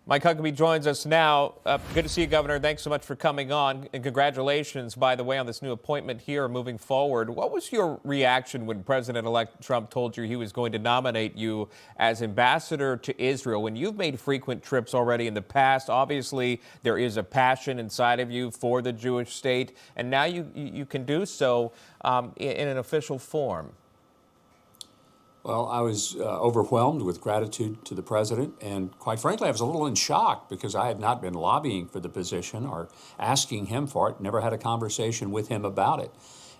Mike Huckabee joins us now. Good to see you, Governor. Thanks so much for coming on. And congratulations, by the way, on this new appointment here moving forward. What was your reaction when President-elect Trump told you he was going to nominate you as ambassador to Israel? When you've made frequent trips already in the past, obviously there is a passion inside of you for the Jewish state, and now you can do so in an official form. Well, I was overwhelmed with gratitude to the president, and quite frankly, I was a little in shock because I had not been lobbying for the position or asking him for it, never had a conversation with him about it.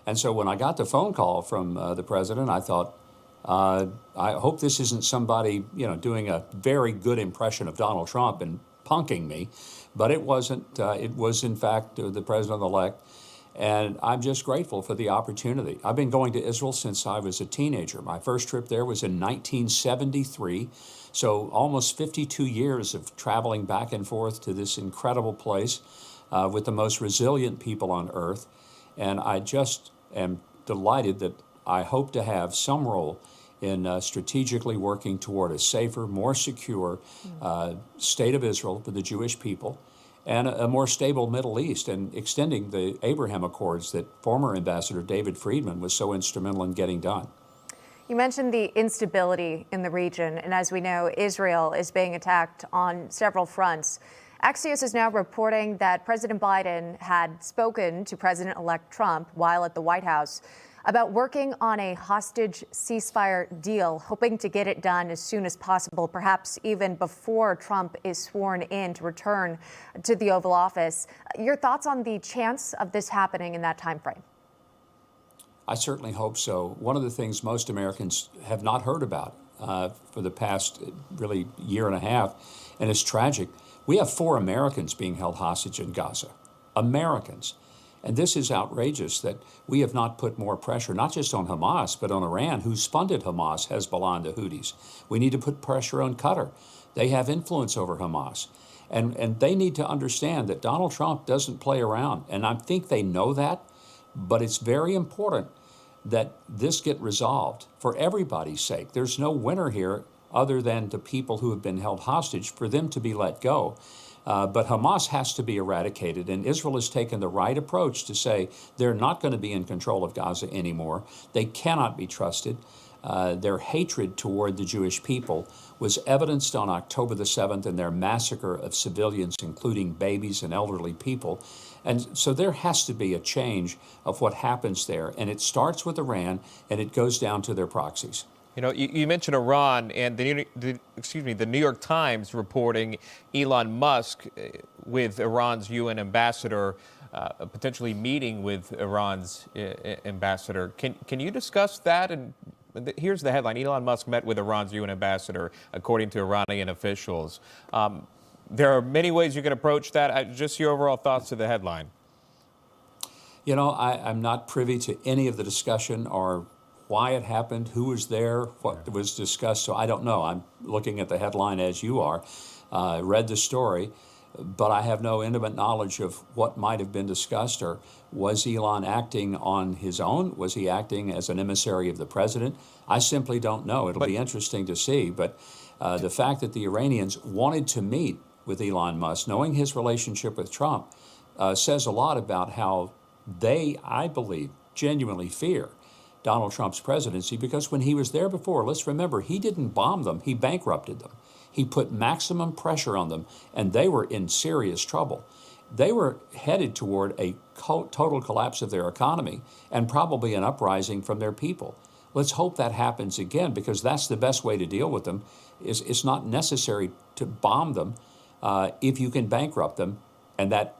And so when I got the phone call from the president, I thought, I hope this isn't somebody, doing a very good impression of Donald Trump and punking me, but it wasn't. It was, in fact, the president-elect. And I'm just grateful for the opportunity. I've been going to Israel since I was a teenager. My first trip there was in 1973. So almost 52 years of traveling back and forth to this incredible place with the most resilient people on earth. And I just am delighted that I hope to have some role in strategically working toward a safer, more secure state of Israel for the Jewish people, and a more stable Middle East, and extending the Abraham Accords that former Ambassador David Friedman was so instrumental in getting done. You mentioned the instability in the region, and as we know, Israel is being attacked on several fronts. Axios is now reporting that President Biden had spoken to President-elect Trump while at the White House about working on a hostage ceasefire deal, hoping to get it done as soon as possible, perhaps even before Trump is sworn in to return to the Oval Office. Your thoughts on the chance of this happening in that time frame? I certainly hope so. One of the things most Americans have not heard about for the past really year and a half, and it's tragic, we have 4 Americans being held hostage in Gaza. Americans. And this is outrageous that we have not put more pressure, not just on Hamas, but on Iran, who's funded Hamas, Hezbollah, and the Houthis. We need to put pressure on Qatar. They have influence over Hamas. And they need to understand that Donald Trump doesn't play around. And I think they know that, but it's very important that this get resolved for everybody's sake. There's no winner here other than the people who have been held hostage, for them to be let go. But Hamas has to be eradicated, and Israel has taken the right approach to say they're not going to be in control of Gaza anymore. They cannot be trusted. Their hatred toward the Jewish people was evidenced on October the 7th in their massacre of civilians, including babies and elderly people. And so there has to be a change of what happens there, and it starts with Iran, and it goes down to their proxies. You know, you mentioned Iran, and the New York Times reporting Elon Musk with Iran's UN ambassador, potentially meeting with Iran's ambassador. Can you discuss that? And here's the headline: Elon Musk met with Iran's UN ambassador, according to Iranian officials. There are many ways you can approach that. Just your overall thoughts to the headline. You know, I'm not privy to any of the discussion or why it happened, who was there, what was discussed, so I don't know. I'm looking at the headline as you are. Read the story, but I have no intimate knowledge of what might have been discussed, or was Elon acting on his own? Was he acting as an emissary of the president? I simply don't know. It'll be interesting to see, but the fact that the Iranians wanted to meet with Elon Musk, knowing his relationship with Trump, says a lot about how they, I believe, genuinely fear Donald Trump's presidency, because when he was there before, let's remember, he didn't bomb them, he bankrupted them. He put maximum pressure on them, and they were in serious trouble. They were headed toward a total collapse of their economy and probably an uprising from their people. Let's hope that happens again, because that's the best way to deal with them. It's not necessary to bomb them if you can bankrupt them, and that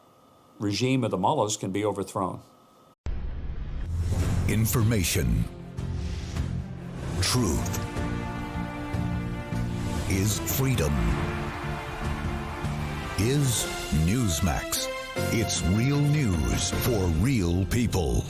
regime of the mullahs can be overthrown. Information. Truth is freedom. Is Newsmax. It's real news for real people.